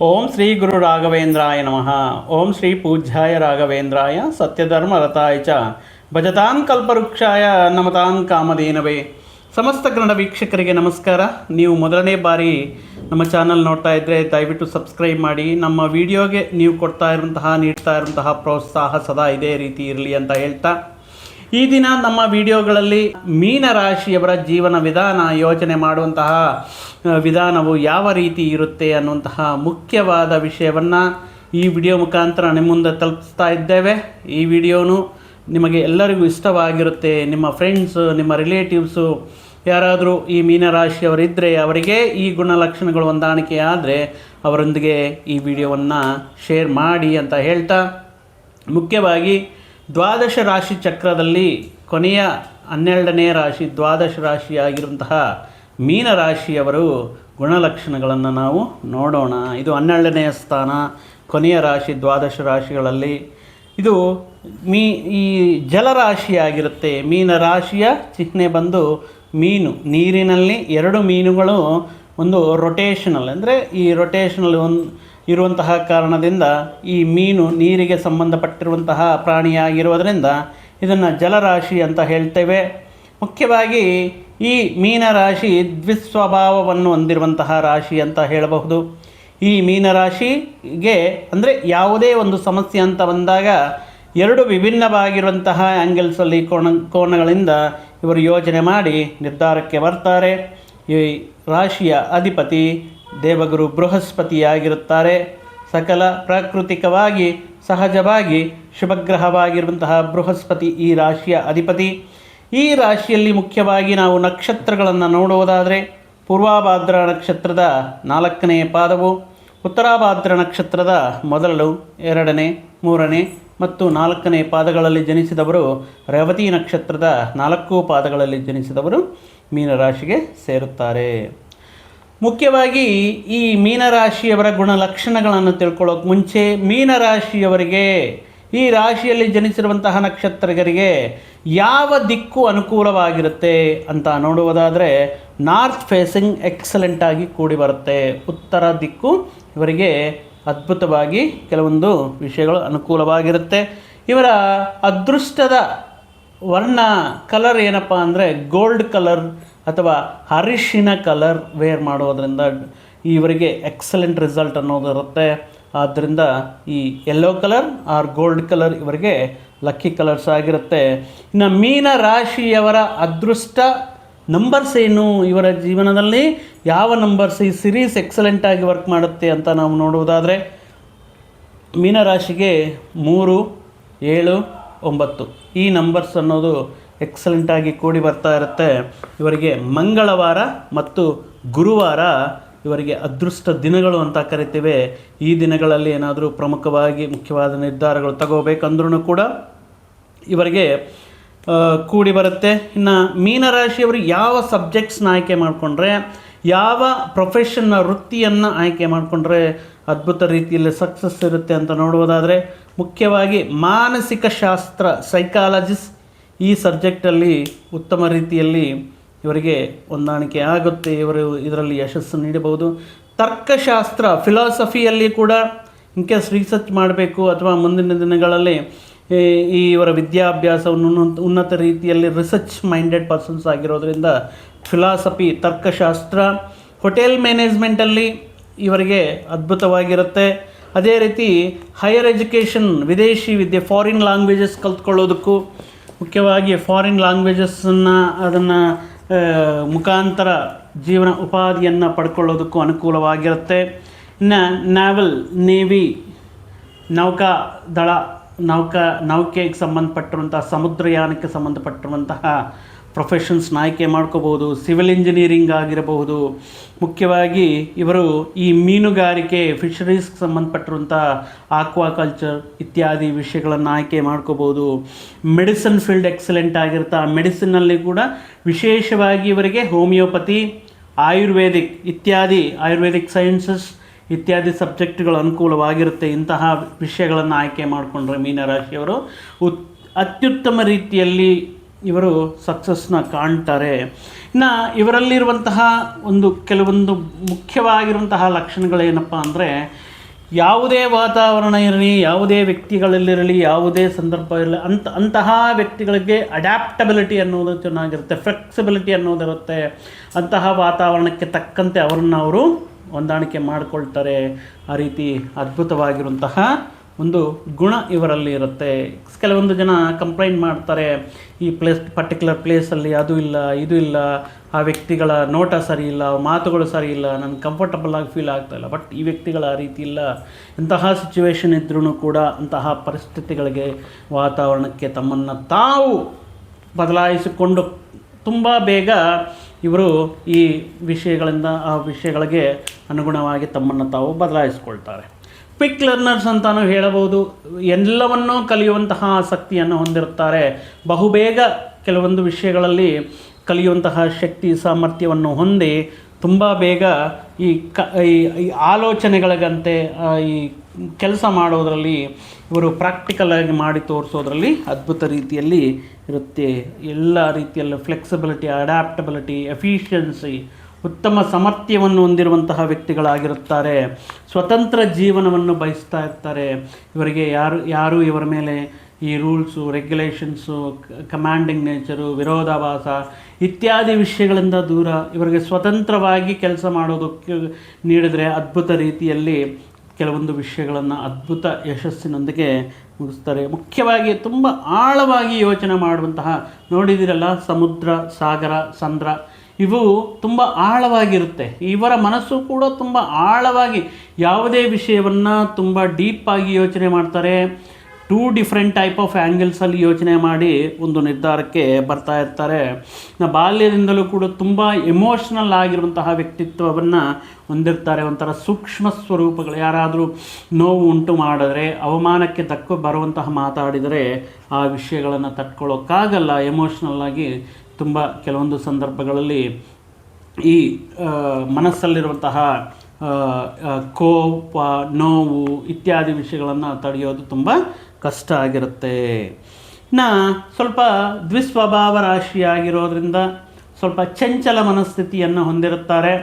ಓಂ ಶ್ರೀ ಗುರು ರಾಘವೇಂದ್ರಾಯ ನಮಃ. ಓಂ ಶ್ರೀ ಪೂಜ್ಯಾಯ ರಾಘವೇಂದ್ರಾಯ ಸತ್ಯಧರ್ಮ ರಥಾಯ ಚ ಭಜತಾಂ ಕಲ್ಪವೃಕ್ಷಾಯ ನಮತಾಂ ಕಾಮಧೇನವೇ. ಸಮಸ್ತ ಕನ್ನಡ ವೀಕ್ಷಕರಿಗೆ ನಮಸ್ಕಾರ. ನೀವು ಮೊದಲನೇ ಬಾರಿ ನಮ್ಮ ಚಾನಲ್ ನೋಡ್ತಾ ಇದ್ದರೆ ದಯವಿಟ್ಟು ಸಬ್ಸ್ಕ್ರೈಬ್ ಮಾಡಿ. ನಮ್ಮ ವಿಡಿಯೋಗೆ ನೀವು ನೀಡ್ತಾ ಇರುವಂತಹ ಪ್ರೋತ್ಸಾಹ ಸದಾ ಇದೇ ರೀತಿ ಇರಲಿ ಅಂತ ಹೇಳ್ತಾ, ಈ ದಿನ ನಮ್ಮ ವಿಡಿಯೋಗಳಲ್ಲಿ ಮೀನರಾಶಿಯವರ ಜೀವನ ವಿಧಾನ, ಯೋಚನೆ ಮಾಡುವಂತಹ ವಿಧಾನವು ಯಾವ ರೀತಿ ಇರುತ್ತೆ ಅನ್ನುವಂತಹ ಮುಖ್ಯವಾದ ವಿಷಯವನ್ನು ಈ ವಿಡಿಯೋ ಮುಖಾಂತರ ನಿಮ್ಮ ಮುಂದೆ ತಲುಪಿಸ್ತಾ ಇದ್ದೇವೆ. ಈ ವಿಡಿಯೋನು ನಿಮಗೆ ಎಲ್ಲರಿಗೂ ಇಷ್ಟವಾಗಿರುತ್ತೆ. ನಿಮ್ಮ ಫ್ರೆಂಡ್ಸು, ನಿಮ್ಮ ರಿಲೇಟಿವ್ಸು ಯಾರಾದರೂ ಈ ಮೀನರಾಶಿಯವರಿದ್ದರೆ ಅವರಿಗೆ ಈ ಗುಣಲಕ್ಷಣಗಳು ಹೊಂದಾಣಿಕೆ ಆದರೆ ಅವರೊಂದಿಗೆ ಈ ವಿಡಿಯೋವನ್ನು ಶೇರ್ ಮಾಡಿ ಅಂತ ಹೇಳ್ತಾ, ಮುಖ್ಯವಾಗಿ ದ್ವಾದಶ ರಾಶಿ ಚಕ್ರದಲ್ಲಿ ಕೊನೆಯ 12ನೇ ರಾಶಿ ದ್ವಾದಶ ರಾಶಿಯಾಗಿರುವಂತಹ ಮೀನರಾಶಿಯವರು ಗುಣಲಕ್ಷಣಗಳನ್ನು ನಾವು ನೋಡೋಣ. ಇದು 12ನೇ ಸ್ಥಾನ, ಕೊನೆಯ ರಾಶಿ ದ್ವಾದಶ ರಾಶಿಗಳಲ್ಲಿ. ಇದು ಈ ಜಲರಾಶಿಯಾಗಿರುತ್ತೆ. ಮೀನರಾಶಿಯ ಚಿಹ್ನೆ ಬಂದು ಮೀನು, ನೀರಿನಲ್ಲಿ 2 ಮೀನುಗಳು ಒಂದು ರೊಟೇಷನಲ್, ಅಂದರೆ ಈ ರೊಟೇಷನಲ್ ಇರುವಂತಹ ಕಾರಣದಿಂದ ಈ ಮೀನು ನೀರಿಗೆ ಸಂಬಂಧಪಟ್ಟಿರುವಂತಹ ಪ್ರಾಣಿಯಾಗಿರುವುದರಿಂದ ಇದನ್ನು ಜಲರಾಶಿ ಅಂತ ಹೇಳ್ತೇವೆ. ಮುಖ್ಯವಾಗಿ ಈ ಮೀನರಾಶಿ ದ್ವಿಸ್ವಭಾವವನ್ನು ಹೊಂದಿರುವಂತಹ ರಾಶಿ ಅಂತ ಹೇಳಬಹುದು. ಈ ಮೀನರಾಶಿಗೆ ಅಂದರೆ ಯಾವುದೇ ಒಂದು ಸಮಸ್ಯೆ ಅಂತ ಬಂದಾಗ 2 ವಿಭಿನ್ನವಾಗಿರುವಂತಹ ಆ್ಯಂಗಲ್ಸಲ್ಲಿ ಕೋನಗಳಿಂದ ಇವರು ಯೋಚನೆ ಮಾಡಿ ನಿರ್ಧಾರಕ್ಕೆ ಬರ್ತಾರೆ. ಈ ರಾಶಿಯ ಅಧಿಪತಿ ದೇವಗುರು ಬೃಹಸ್ಪತಿಯಾಗಿರುತ್ತಾರೆ. ಸಕಲ ಪ್ರಾಕೃತಿಕವಾಗಿ ಸಹಜವಾಗಿ ಶುಭಗ್ರಹವಾಗಿರುವಂತಹ ಬೃಹಸ್ಪತಿ ಈ ರಾಶಿಯ ಅಧಿಪತಿ. ಈ ರಾಶಿಯಲ್ಲಿ ಮುಖ್ಯವಾಗಿ ನಾವು ನಕ್ಷತ್ರಗಳನ್ನು ನೋಡುವುದಾದರೆ ಪೂರ್ವಭಾದ್ರ ನಕ್ಷತ್ರದ 4ನೇ ಪಾದವು, ಉತ್ತರಾಭಾದ್ರ ನಕ್ಷತ್ರದ 1, 2, 3 ಮತ್ತು 4ನೇ ಪಾದಗಳಲ್ಲಿ ಜನಿಸಿದವರು, ರೇವತಿ ನಕ್ಷತ್ರದ 4 ಪಾದಗಳಲ್ಲಿ ಜನಿಸಿದವರು ಮೀನರಾಶಿಗೆ ಸೇರುತ್ತಾರೆ. ಮುಖ್ಯವಾಗಿ ಈ ಮೀನರಾಶಿಯವರ ಗುಣಲಕ್ಷಣಗಳನ್ನು ತಿಳ್ಕೊಳ್ಳೋಕೆ ಮುಂಚೆ, ಮೀನರಾಶಿಯವರಿಗೆ, ಈ ರಾಶಿಯಲ್ಲಿ ಜನಿಸಿರುವಂತಹ ನಕ್ಷತ್ರಗರಿಗೆ ಯಾವ ದಿಕ್ಕು ಅನುಕೂಲವಾಗಿರುತ್ತೆ ಅಂತ ನೋಡುವುದಾದರೆ ನಾರ್ತ್ ಫೇಸಿಂಗ್ ಎಕ್ಸಲೆಂಟಾಗಿ ಕೂಡಿ ಬರುತ್ತೆ. ಉತ್ತರ ದಿಕ್ಕು ಇವರಿಗೆ ಅದ್ಭುತವಾಗಿ ಕೆಲವೊಂದು ವಿಷಯಗಳು ಅನುಕೂಲವಾಗಿರುತ್ತೆ. ಇವರ ಅದೃಷ್ಟದ ವರ್ಣ ಕಲರ್ ಏನಪ್ಪ ಅಂದರೆ ಗೋಲ್ಡ್ ಕಲರ್ ಅಥವಾ ಅರಿಶಿನ ಕಲರ್ ವೇರ್ ಮಾಡೋದರಿಂದ ಇವರಿಗೆ ಎಕ್ಸಲೆಂಟ್ ರಿಸಲ್ಟ್ ಅನ್ನೋದು ಇರುತ್ತೆ. ಆದ್ದರಿಂದ ಈ yellow colour or gold colour ಇವರಿಗೆ ಲಕ್ಕಿ ಕಲರ್ಸ್ ಆಗಿರುತ್ತೆ. ಇನ್ನು ಮೀನ ರಾಶಿಯವರ ಅದೃಷ್ಟ ನಂಬರ್ಸ್ ಏನು, ಇವರ ಜೀವನದಲ್ಲಿ ಯಾವ ನಂಬರ್ಸ್ ಈ ಸಿರೀಸ್ ಎಕ್ಸಲೆಂಟಾಗಿ ವರ್ಕ್ ಮಾಡುತ್ತೆ ಅಂತ ನಾವು ನೋಡುವುದಾದರೆ, ಮೀನರಾಶಿಗೆ 3, 7, 9 ಈ ನಂಬರ್ಸ್ ಅನ್ನೋದು ಎಕ್ಸಲೆಂಟಾಗಿ ಕೂಡಿ ಬರ್ತಾ ಇರುತ್ತೆ. ಇವರಿಗೆ ಮಂಗಳವಾರ ಮತ್ತು ಗುರುವಾರ ಇವರಿಗೆ ಅದೃಷ್ಟ ದಿನಗಳು ಅಂತ ಕರಿತೇವೆ. ಈ ದಿನಗಳಲ್ಲಿ ಏನಾದರೂ ಪ್ರಮುಖವಾಗಿ ಮುಖ್ಯವಾದ ನಿರ್ಧಾರಗಳು ತಗೋಬೇಕಂದ್ರೂ ಕೂಡ ಇವರಿಗೆ ಕೂಡಿ ಬರುತ್ತೆ. ಇನ್ನು ಮೀನರಾಶಿಯವರು ಯಾವ ಸಬ್ಜೆಕ್ಟ್ಸ್ನ ಆಯ್ಕೆ ಮಾಡಿಕೊಂಡ್ರೆ, ಯಾವ ಪ್ರೊಫೆಷನ್ನ ವೃತ್ತಿಯನ್ನು ಆಯ್ಕೆ ಮಾಡಿಕೊಂಡ್ರೆ ಅದ್ಭುತ ರೀತಿಯಲ್ಲಿ ಸಕ್ಸಸ್ ಇರುತ್ತೆ ಅಂತ ನೋಡುವುದಾದರೆ, ಮುಖ್ಯವಾಗಿ ಮಾನಸಿಕ ಶಾಸ್ತ್ರ, ಸೈಕಾಲಜಿಸ್ಟ್ ಈ ಸಬ್ಜೆಕ್ಟಲ್ಲಿ ಉತ್ತಮ ರೀತಿಯಲ್ಲಿ ಇವರಿಗೆ ಹೊಂದಾಣಿಕೆ ಆಗುತ್ತೆ. ಇವರು ಇದರಲ್ಲಿ ಯಶಸ್ಸು ನೀಡಬಹುದು. ತರ್ಕಶಾಸ್ತ್ರ, ಫಿಲಾಸಫಿಯಲ್ಲಿ ಕೂಡ ಇನ್ಕೇಸ್ ರಿಸರ್ಚ್ ಮಾಡಬೇಕು ಅಥವಾ ಮುಂದಿನ ದಿನಗಳಲ್ಲಿ ಇವರ ವಿದ್ಯಾಭ್ಯಾಸವನ್ನು ಉನ್ನತ ರೀತಿಯಲ್ಲಿ ರಿಸರ್ಚ್ ಮೈಂಡೆಡ್ ಪರ್ಸನ್ಸ್ ಆಗಿರೋದ್ರಿಂದ ಫಿಲಾಸಫಿ, ತರ್ಕಶಾಸ್ತ್ರ, ಹೋಟೆಲ್ ಮ್ಯಾನೇಜ್ಮೆಂಟಲ್ಲಿ ಇವರಿಗೆ ಅದ್ಭುತವಾಗಿರುತ್ತೆ. ಅದೇ ರೀತಿ ಹೈಯರ್ ಎಜುಕೇಷನ್, ವಿದೇಶಿ ವಿದ್ಯೆ, ಫಾರಿನ್ ಲ್ಯಾಂಗ್ವೇಜಸ್ ಕಲ್ತ್ಕೊಳ್ಳೋದಕ್ಕೂ, ಮುಖ್ಯವಾಗಿ ಫಾರಿನ್ ಲ್ಯಾಂಗ್ವೇಜಸ್ಸನ್ನು ಅದನ್ನು ಮುಖಾಂತರ ಜೀವನ ಉಪಾಧಿಯನ್ನು ಪಡ್ಕೊಳ್ಳೋದಕ್ಕೂ ಅನುಕೂಲವಾಗಿರುತ್ತೆ. ಇನ್ನು ನ್ಯಾವಲ್, ನೇವಿ, ನೌಕಾದಳ, ನೌಕೆಗೆ ಸಂಬಂಧಪಟ್ಟಿರುವಂಥ ಸಮುದ್ರಯಾನಕ್ಕೆ ಸಂಬಂಧಪಟ್ಟಿರುವಂತಹ ಪ್ರೊಫೆಷನ್ಸ್ನ ಆಯ್ಕೆ ಮಾಡ್ಕೋಬೋದು. ಸಿವಿಲ್ ಇಂಜಿನಿಯರಿಂಗ್ ಆಗಿರಬಹುದು. ಮುಖ್ಯವಾಗಿ ಇವರು ಈ ಮೀನುಗಾರಿಕೆ, ಫಿಶರೀಸ್ಗೆ ಸಂಬಂಧಪಟ್ಟಿರುವಂಥ ಆಕ್ವಾಕಲ್ಚರ್ ಇತ್ಯಾದಿ ವಿಷಯಗಳನ್ನು ಆಯ್ಕೆ ಮಾಡ್ಕೋಬೋದು. ಮೆಡಿಸಿನ್ ಫೀಲ್ಡ್ ಎಕ್ಸಲೆಂಟ್ ಆಗಿರುತ್ತೆ. ಆ ಮೆಡಿಸಿನ್ನಲ್ಲಿ ಕೂಡ ವಿಶೇಷವಾಗಿ ಇವರಿಗೆ ಹೋಮಿಯೋಪತಿ, ಆಯುರ್ವೇದಿಕ್ ಇತ್ಯಾದಿ, ಆಯುರ್ವೇದಿಕ್ ಸೈನ್ಸಸ್ ಇತ್ಯಾದಿ ಸಬ್ಜೆಕ್ಟ್ಗಳು ಅನುಕೂಲವಾಗಿರುತ್ತೆ. ಇಂತಹ ವಿಷಯಗಳನ್ನು ಆಯ್ಕೆ ಮಾಡಿಕೊಂಡ್ರೆ ಮೀನರಾಶಿಯವರು ಅತ್ಯುತ್ತಮ ರೀತಿಯಲ್ಲಿ ಇವರು ಸಕ್ಸಸ್ನ ಕಾಣ್ತಾರೆ. ಇನ್ನು ಇವರಲ್ಲಿರುವಂತಹ ಕೆಲವೊಂದು ಮುಖ್ಯವಾಗಿರುವಂತಹ ಲಕ್ಷಣಗಳೇನಪ್ಪ ಅಂದರೆ, ಯಾವುದೇ ವಾತಾವರಣ ಇರಲಿ, ಯಾವುದೇ ವ್ಯಕ್ತಿಗಳಲ್ಲಿರಲಿ, ಯಾವುದೇ ಸಂದರ್ಭ ಇರಲಿ, ಅಂತಹ ವ್ಯಕ್ತಿಗಳಿಗೆ ಅಡ್ಯಾಪ್ಟಬಿಲಿಟಿ ಅನ್ನೋದು ಚೆನ್ನಾಗಿರುತ್ತೆ, ಫ್ಲೆಕ್ಸಿಬಿಲಿಟಿ ಅನ್ನೋದಿರುತ್ತೆ. ಅಂತಹ ವಾತಾವರಣಕ್ಕೆ ತಕ್ಕಂತೆ ಅವರು ಹೊಂದಾಣಿಕೆ ಮಾಡಿಕೊಳ್ತಾರೆ. ಆ ರೀತಿ ಅದ್ಭುತವಾಗಿರುವಂತಹ ಒಂದು ಗುಣ ಇವರಲ್ಲಿ ಇರುತ್ತೆ. ಕೆಲವೊಂದು ಜನ ಕಂಪ್ಲೇಂಟ್ ಮಾಡ್ತಾರೆ, ಈ ಪರ್ಟಿಕ್ಯುಲರ್ ಪ್ಲೇಸಲ್ಲಿ ಅದು ಇಲ್ಲ, ಇದು ಇಲ್ಲ, ಆ ವ್ಯಕ್ತಿಗಳ ನೋಟ ಸರಿ ಇಲ್ಲ, ಮಾತುಗಳು ಸರಿ ಇಲ್ಲ, ನನಗೆ ಕಂಫರ್ಟಬಲ್ ಆಗಿ ಫೀಲ್ ಆಗ್ತಾಯಿಲ್ಲ. ಬಟ್ ಈ ವ್ಯಕ್ತಿಗಳ ಆ ರೀತಿ ಇಲ್ಲ. ಎಂತಹ ಸಿಚುವೇಶನ್ ಇದ್ರೂ ಕೂಡ ಅಂತಹ ಪರಿಸ್ಥಿತಿಗಳಿಗೆ, ವಾತಾವರಣಕ್ಕೆ ತಮ್ಮನ್ನು ತಾವು ಬದಲಾಯಿಸಿಕೊಂಡು ತುಂಬ ಬೇಗ ಇವರು ಈ ವಿಷಯಗಳಿಂದ ಆ ವಿಷಯಗಳಿಗೆ ಅನುಗುಣವಾಗಿ ತಮ್ಮನ್ನು ತಾವು ಬದಲಾಯಿಸ್ಕೊಳ್ತಾರೆ. ಕ್ವಿಕ್ ಲರ್ನರ್ಸ್ ಅಂತಲೂ ಹೇಳಬಹುದು. ಎಲ್ಲವನ್ನೂ ಕಲಿಯುವಂತಹ ಆಸಕ್ತಿಯನ್ನು ಹೊಂದಿರುತ್ತಾರೆ. ಬಹುಬೇಗ ಕೆಲವೊಂದು ವಿಷಯಗಳಲ್ಲಿ ಕಲಿಯುವಂತಹ ಶಕ್ತಿ ಸಾಮರ್ಥ್ಯವನ್ನು ಹೊಂದಿ ತುಂಬ ಬೇಗ ಈ ಆಲೋಚನೆಗಳಿಗಂತೆ ಈ ಕೆಲಸ ಮಾಡೋದರಲ್ಲಿ ಇವರು ಪ್ರಾಕ್ಟಿಕಲಾಗಿ ಮಾಡಿ ತೋರಿಸೋದ್ರಲ್ಲಿ ಅದ್ಭುತ ರೀತಿಯಲ್ಲಿ ಇರುತ್ತೆ. ಎಲ್ಲ ರೀತಿಯಲ್ಲೂ ಫ್ಲೆಕ್ಸಿಬಿಲಿಟಿ, ಅಡ್ಯಾಪ್ಟಬಿಲಿಟಿ, ಎಫಿಷಿಯನ್ಸಿ, ಉತ್ತಮ ಸಾಮರ್ಥ್ಯವನ್ನು ಹೊಂದಿರುವಂತಹ ವ್ಯಕ್ತಿಗಳಾಗಿರುತ್ತಾರೆ. ಸ್ವತಂತ್ರ ಜೀವನವನ್ನು ಬಯಸ್ತಾ ಇರ್ತಾರೆ. ಇವರಿಗೆ ಯಾರು ಇವರ ಮೇಲೆ ಈ ರೂಲ್ಸು, ರೆಗ್ಯುಲೇಷನ್ಸು, ಕಮಾಂಡಿಂಗ್ ನೇಚರು, ವಿರೋಧಾಭಾಸ ಇತ್ಯಾದಿ ವಿಷಯಗಳಿಂದ ದೂರ ಇವರಿಗೆ ಸ್ವತಂತ್ರವಾಗಿ ಕೆಲಸ ಮಾಡೋದಕ್ಕೆ ನೀಡಿದರೆ ಅದ್ಭುತ ರೀತಿಯಲ್ಲಿ ಕೆಲವೊಂದು ವಿಷಯಗಳನ್ನು ಅದ್ಭುತ ಯಶಸ್ಸಿನೊಂದಿಗೆ ಮುಗಿಸ್ತಾರೆ. ಮುಖ್ಯವಾಗಿ ತುಂಬ ಆಳವಾಗಿ ಯೋಚನೆ ಮಾಡುವಂತಹ, ನೋಡಿದಿರಲ್ಲ ಸಮುದ್ರ, ಸಾಗರ, ಸಂದ್ರ, ಇವು ತುಂಬ ಆಳವಾಗಿರುತ್ತೆ. ಇವರ ಮನಸ್ಸು ಕೂಡ ತುಂಬ ಆಳವಾಗಿ ಯಾವುದೇ ವಿಷಯವನ್ನು ತುಂಬ ಡೀಪಾಗಿ ಯೋಚನೆ ಮಾಡ್ತಾರೆ. 2 ಡಿಫ್ರೆಂಟ್ ಟೈಪ್ ಆಫ್ ಆ್ಯಂಗಲ್ಸಲ್ಲಿ ಯೋಚನೆ ಮಾಡಿ ಒಂದು ನಿರ್ಧಾರಕ್ಕೆ ಬರ್ತಾ ಇರ್ತಾರೆ. ಬಾಲ್ಯದಿಂದಲೂ ಕೂಡ ತುಂಬ ಎಮೋಷ್ನಲ್ ಆಗಿರುವಂತಹ ವ್ಯಕ್ತಿತ್ವವನ್ನು ಹೊಂದಿರ್ತಾರೆ. ಒಂಥರ ಸೂಕ್ಷ್ಮ ಸ್ವರೂಪಗಳು. ಯಾರಾದರೂ ನೋವು ಉಂಟು ಮಾಡಿದ್ರೆ, ಅವಮಾನಕ್ಕೆ ಬರುವಂತಹ ಮಾತಾಡಿದರೆ ಆ ವಿಷಯಗಳನ್ನು ತಟ್ಕೊಳ್ಳೋಕ್ಕಾಗಲ್ಲ. ಎಮೋಷ್ನಲ್ಲಾಗಿ ತುಂಬ ಕೆಲವೊಂದು ಸಂದರ್ಭಗಳಲ್ಲಿ ಈ ಮನಸ್ಸಲ್ಲಿರುವಂತಹ ಕೋಪ, ನೋವು ಇತ್ಯಾದಿ ವಿಷಯಗಳನ್ನು ತಡೆಯೋದು ತುಂಬ ಕಷ್ಟ ಆಗಿರುತ್ತೆ. ಸ್ವಲ್ಪ ದ್ವಿಸ್ವಭಾವ ರಾಶಿಯಾಗಿರೋದ್ರಿಂದ ಸ್ವಲ್ಪ ಚಂಚಲ ಮನಸ್ಥಿತಿಯನ್ನು ಹೊಂದಿರುತ್ತಾರೆ.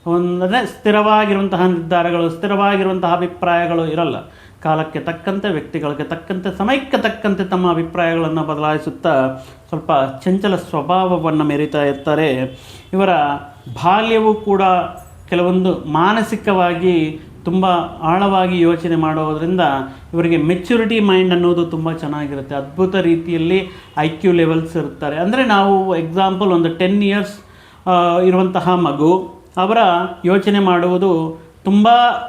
ಅಂದರೆ ಸ್ಥಿರವಾಗಿರುವಂತಹ ನಿರ್ಧಾರಗಳು, ಸ್ಥಿರವಾಗಿರುವಂತಹ ಅಭಿಪ್ರಾಯಗಳು ಇರಲ್ಲ. ಕಾಲಕ್ಕೆ ತಕ್ಕಂತೆ, ವ್ಯಕ್ತಿಗಳಿಗೆ ತಕ್ಕಂತೆ, ಸಮಯಕ್ಕೆ ತಕ್ಕಂತೆ ತಮ್ಮ ಅಭಿಪ್ರಾಯಗಳನ್ನು ಬದಲಾಯಿಸುತ್ತಾ ಸ್ವಲ್ಪ ಚಂಚಲ ಸ್ವಭಾವವನ್ನು ಮೆರಿತಾ ಇರ್ತಾರೆ. ಇವರ ಬಾಲ್ಯವು ಕೂಡ ಕೆಲವೊಂದು ಮಾನಸಿಕವಾಗಿ ತುಂಬ ಆಳವಾಗಿ ಯೋಚನೆ ಮಾಡೋದರಿಂದ ಇವರಿಗೆ ಮೆಚ್ಯೂರಿಟಿ ಮೈಂಡ್ ಅನ್ನೋದು ತುಂಬ ಚೆನ್ನಾಗಿರುತ್ತೆ. ಅದ್ಭುತ ರೀತಿಯಲ್ಲಿ IQ ಲೆವೆಲ್ಸ್ ಇರ್ತಾರೆ. ಅಂದರೆ ನಾವು ಎಕ್ಸಾಂಪಲ್ ಒಂದು 10 ಇಯರ್ಸ್ ಇರುವಂತಹ ಮಗು, ಅವರ ಯೋಚನೆ ಮಾಡುವುದು ತುಂಬ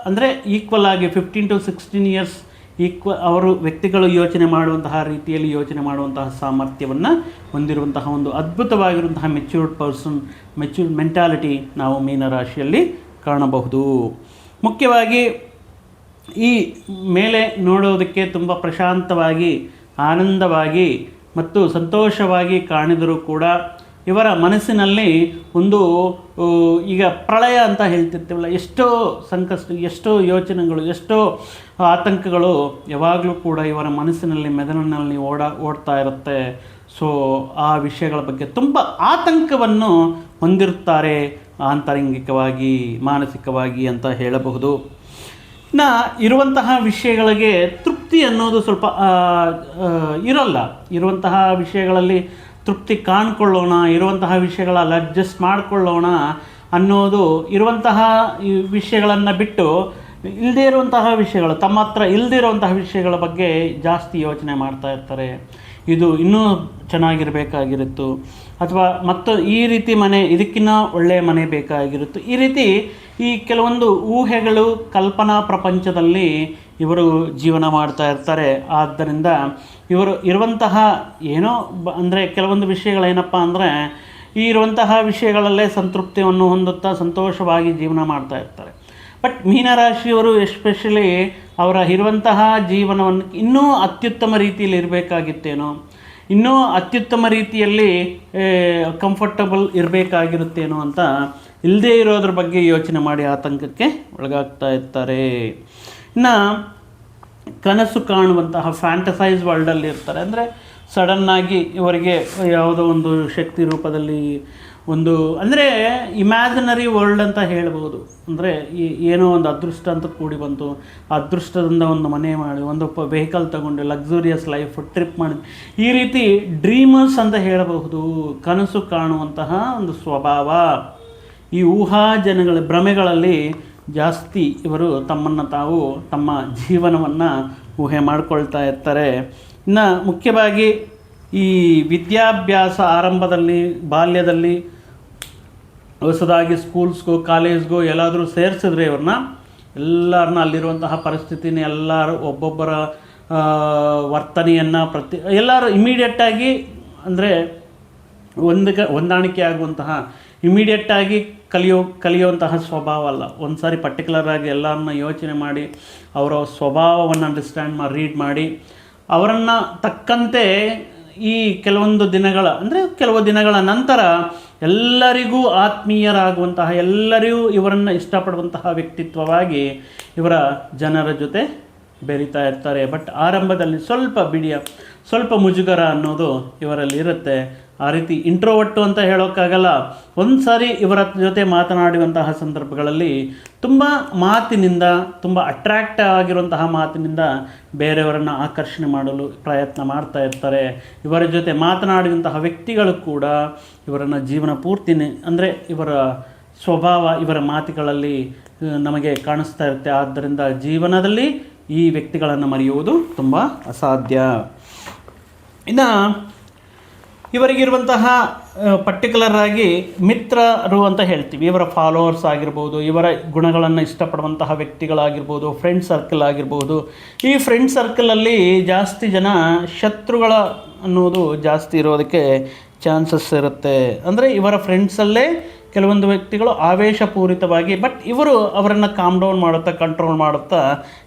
ಅಂದರೆ ಈಕ್ವಲ್ ಆಗಿ 15 to 16 ಇಯರ್ಸ್ ಅವರು ವ್ಯಕ್ತಿಗಳು ಯೋಚನೆ ಮಾಡುವಂತಹ ರೀತಿಯಲ್ಲಿ ಯೋಚನೆ ಮಾಡುವಂತಹ ಸಾಮರ್ಥ್ಯವನ್ನು ಹೊಂದಿರುವಂತಹ ಒಂದು ಅದ್ಭುತವಾಗಿರುವಂತಹ ಮೆಚ್ಯೂರ್ಡ್ ಮೆಂಟಾಲಿಟಿ ನಾವು ಮೀನರಾಶಿಯಲ್ಲಿ ಕಾಣಬಹುದು. ಮುಖ್ಯವಾಗಿ ಈ ಮೇಲೆ ನೋಡೋದಕ್ಕೆ ತುಂಬ ಪ್ರಶಾಂತವಾಗಿ, ಆನಂದವಾಗಿ ಮತ್ತು ಸಂತೋಷವಾಗಿ ಕಾಣಿದರೂ ಕೂಡ ಇವರ ಮನಸ್ಸಿನಲ್ಲಿ ಒಂದು ಈಗ ಪ್ರಳಯ ಅಂತ ಹೇಳ್ತಿರ್ತೀವಲ್ಲ, ಎಷ್ಟೋ ಸಂಕಷ್ಟ, ಎಷ್ಟೋ ಯೋಚನೆಗಳು, ಎಷ್ಟೋ ಆತಂಕಗಳು ಯಾವಾಗಲೂ ಕೂಡ ಇವರ ಮನಸ್ಸಿನಲ್ಲಿ, ಮೆದುಳಿನಲ್ಲಿ ಓಡ್ತಾ ಇರುತ್ತೆ. ಸೊ ಆ ವಿಷಯಗಳ ಬಗ್ಗೆ ತುಂಬ ಆತಂಕವನ್ನು ಹೊಂದಿರುತ್ತಾರೆ, ಆಂತರಂಗಿಕವಾಗಿ, ಮಾನಸಿಕವಾಗಿ ಅಂತ ಹೇಳಬಹುದು. ಇರುವಂತಹ ವಿಷಯಗಳಿಗೆ ತೃಪ್ತಿ ಅನ್ನೋದು ಸ್ವಲ್ಪ ಇರಲ್ಲ. ಇರುವಂತಹ ವಿಷಯಗಳಲ್ಲಿ ತೃಪ್ತಿ ಕಾಣ್ಕೊಳ್ಳೋಣ, ಇರುವಂತಹ ವಿಷಯಗಳಲ್ಲಿ ಅಡ್ಜಸ್ಟ್ ಮಾಡಿಕೊಳ್ಳೋಣ ಅನ್ನೋದು, ಇರುವಂತಹ ವಿಷಯಗಳನ್ನು ಬಿಟ್ಟು ಇಲ್ಲದೇ ಇರುವಂತಹ ವಿಷಯಗಳು, ತಮ್ಮ ಹತ್ರ ಇಲ್ಲದೇ ಇರುವಂತಹ ವಿಷಯಗಳ ಬಗ್ಗೆ ಜಾಸ್ತಿ ಯೋಚನೆ ಮಾಡ್ತಾ ಇರ್ತಾರೆ. ಇದು ಇನ್ನೂ ಚೆನ್ನಾಗಿರಬೇಕಾಗಿರುತ್ತು, ಅಥವಾ ಮತ್ತು ಈ ರೀತಿ ಮನೆ, ಇದಕ್ಕಿಂತ ಒಳ್ಳೆಯ ಮನೆ ಬೇಕಾಗಿರುತ್ತೆ. ಈ ರೀತಿ ಈ ಕೆಲವೊಂದು ಊಹೆಗಳು, ಕಲ್ಪನಾ ಪ್ರಪಂಚದಲ್ಲಿ ಇವರು ಜೀವನ ಮಾಡ್ತಾ ಇರ್ತಾರೆ. ಆದ್ದರಿಂದ ಇವರು ಇರುವಂತಹ ಏನೋ ಅಂದರೆ ಕೆಲವೊಂದು ವಿಷಯಗಳೇನಪ್ಪ ಅಂದರೆ, ಈ ಇರುವಂತಹ ವಿಷಯಗಳಲ್ಲೇ ಸಂತೃಪ್ತಿಯನ್ನು ಹೊಂದುತ್ತಾ ಸಂತೋಷವಾಗಿ ಜೀವನ ಮಾಡ್ತಾ ಇರ್ತಾರೆ. ಬಟ್ ಮೀನರಾಶಿಯವರು ಎಸ್ಪೆಷಲಿ ಅವರ ಇರುವಂತಹ ಜೀವನವನ್ನು ಇನ್ನೂ ಅತ್ಯುತ್ತಮ ರೀತಿಯಲ್ಲಿ ಇರಬೇಕಾಗಿತ್ತೇನೋ, ಇನ್ನೂ ಅತ್ಯುತ್ತಮ ರೀತಿಯಲ್ಲಿ ಕಂಫರ್ಟಬಲ್ ಇರಬೇಕಾಗಿರುತ್ತೇನೋ ಅಂತ ಇಲ್ಲದೇ ಇರೋದ್ರ ಬಗ್ಗೆ ಯೋಚನೆ ಮಾಡಿ ಆತಂಕಕ್ಕೆ ಒಳಗಾಗ್ತಾ ಇರ್ತಾರೆ. ಇನ್ನು ಕನಸು ಕಾಣುವಂತಹ ಫ್ಯಾಂಟಸೈಸ್ ವರ್ಲ್ಡಲ್ಲಿ ಇರ್ತಾರೆ. ಅಂದರೆ ಸಡನ್ನಾಗಿ ಇವರಿಗೆ ಯಾವುದೋ ಒಂದು ಶಕ್ತಿ ರೂಪದಲ್ಲಿ ಒಂದು ಅಂದರೆ ಇಮ್ಯಾಜಿನರಿ ವರ್ಲ್ಡ್ ಅಂತ ಹೇಳ್ಬೋದು. ಅಂದರೆ ಏನೋ ಒಂದು ಅದೃಷ್ಟ ಅಂತ ಕೂಡಿ ಬಂತು, ಆ ಅದೃಷ್ಟದಿಂದ ಒಂದು ಮನೆ ಮಾಡಿ, ಒಂದು ವೆಹಿಕಲ್ ತಗೊಂಡು ಲಕ್ಸುರಿಯಸ್ ಲೈಫ್ ಟ್ರಿಪ್ ಮಾಡಿ, ಈ ರೀತಿ ಡ್ರೀಮರ್ಸ್ ಅಂತ ಹೇಳಬಹುದು. ಕನಸು ಕಾಣುವಂತಹ ಒಂದು ಸ್ವಭಾವ, ಈ ಊಹಾಜನಗಳ ಭ್ರಮೆಗಳಲ್ಲಿ ಜಾಸ್ತಿ ಇವರು ತಮ್ಮನ್ನು ತಾವು ತಮ್ಮ ಜೀವನವನ್ನು ಊಹೆ ಮಾಡಿಕೊಳ್ತಾ ಇರ್ತಾರೆ. ಇನ್ನು ಮುಖ್ಯವಾಗಿ ಈ ವಿದ್ಯಾಭ್ಯಾಸ ಆರಂಭದಲ್ಲಿ, ಬಾಲ್ಯದಲ್ಲಿ ಹೊಸದಾಗಿ ಸ್ಕೂಲ್ಸ್ಗೋ ಕಾಲೇಜ್ಗೋ ಎಲ್ಲಾದರೂ ಸೇರಿಸಿದ್ರೆ ಇವ್ರನ್ನ ಎಲ್ಲರನ್ನ ಅಲ್ಲಿರುವಂತಹ ಪರಿಸ್ಥಿತಿನ ಎಲ್ಲರೂ ಒಬ್ಬೊಬ್ಬರ ವರ್ತನೆಯನ್ನು ಎಲ್ಲರೂ ಇಮಿಡಿಯೇಟಾಗಿ ಅಂದರೆ ಹೊಂದಾಣಿಕೆ ಆಗುವಂತಹ ಇಮಿಡಿಯೇಟಾಗಿ ಕಲಿಯುವಂತಹ ಸ್ವಭಾವ ಅಲ್ಲ. ಒಂದು ಸಾರಿ ಪರ್ಟಿಕ್ಯುಲರಾಗಿ ಎಲ್ಲರನ್ನ ಯೋಚನೆ ಮಾಡಿ ಅವರ ಸ್ವಭಾವವನ್ನು ಅಂಡರ್ಸ್ಟ್ಯಾಂಡ್ ಮಾಡಿ ರೀಡ್ ಮಾಡಿ ಅವರನ್ನು ತಕ್ಕಂತೆ ಈ ಕೆಲವು ದಿನಗಳ ನಂತರ ಎಲ್ಲರಿಗೂ ಆತ್ಮೀಯರಾಗುವಂತಹ, ಎಲ್ಲರಿಗೂ ಇವರನ್ನು ಇಷ್ಟಪಡುವಂತಹ ವ್ಯಕ್ತಿತ್ವವಾಗಿ ಇವರ ಜನರ ಜೊತೆ ಬೆರೀತಾ ಇರ್ತಾರೆ. ಬಟ್ ಆರಂಭದಲ್ಲಿ ಸ್ವಲ್ಪ ಮುಜುಗರ ಅನ್ನೋದು ಇವರಲ್ಲಿ ಇರುತ್ತೆ. ಆ ರೀತಿ ಇಂಟ್ರೋವರ್ಟು ಅಂತ ಹೇಳೋಕ್ಕಾಗಲ್ಲ. ಒಂದು ಸಾರಿ ಇವರ ಜೊತೆ ಮಾತನಾಡುವಂತಹ ಸಂದರ್ಭಗಳಲ್ಲಿ ತುಂಬ ಅಟ್ರ್ಯಾಕ್ಟ್ ಆಗಿರುವಂತಹ ಮಾತಿನಿಂದ ಬೇರೆಯವರನ್ನು ಆಕರ್ಷಣೆ ಮಾಡಲು ಪ್ರಯತ್ನ ಮಾಡ್ತಾ ಇರ್ತಾರೆ. ಇವರ ಜೊತೆ ಮಾತನಾಡುವಂತಹ ವ್ಯಕ್ತಿಗಳು ಕೂಡ ಇವರನ್ನು ಜೀವನ ಪೂರ್ತಿ ಅಂದರೆ ಇವರ ಸ್ವಭಾವ ಇವರ ಮಾತುಗಳಲ್ಲಿ ನಮಗೆ ಕಾಣಿಸ್ತಾ ಇರುತ್ತೆ. ಆದ್ದರಿಂದ ಜೀವನದಲ್ಲಿ ಈ ವ್ಯಕ್ತಿಗಳನ್ನು ಮರೆಯುವುದು ತುಂಬ ಅಸಾಧ್ಯ. ಇನ್ನು ಇವರಿಗಿರುವಂತಹ ಪರ್ಟಿಕ್ಯುಲರ್ ಆಗಿ ಮಿತ್ರರು ಅಂತ ಹೇಳ್ತೀವಿ. ಇವರ ಫಾಲೋವರ್ಸ್ ಆಗಿರ್ಬೋದು, ಇವರ ಗುಣಗಳನ್ನು ಇಷ್ಟಪಡುವಂತಹ ವ್ಯಕ್ತಿಗಳಾಗಿರ್ಬೋದು, ಫ್ರೆಂಡ್ ಸರ್ಕಲ್ ಆಗಿರ್ಬೋದು. ಈ ಫ್ರೆಂಡ್ ಸರ್ಕಲಲ್ಲಿ ಜಾಸ್ತಿ ಜನ ಶತ್ರುಗಳ ಅನ್ನೋದು ಜಾಸ್ತಿ ಇರೋದಕ್ಕೆ ಚಾನ್ಸಸ್ ಇರುತ್ತೆ. ಅಂದರೆ ಇವರ ಫ್ರೆಂಡ್ಸಲ್ಲೇ ಕೆಲವೊಂದು ವ್ಯಕ್ತಿಗಳು ಆವೇಶಪೂರಿತವಾಗಿ, ಬಟ್ ಇವರು ಅವರನ್ನು ಕಾಮ್ ಡೌನ್ ಮಾಡುತ್ತಾ ಕಂಟ್ರೋಲ್ ಮಾಡುತ್ತಾ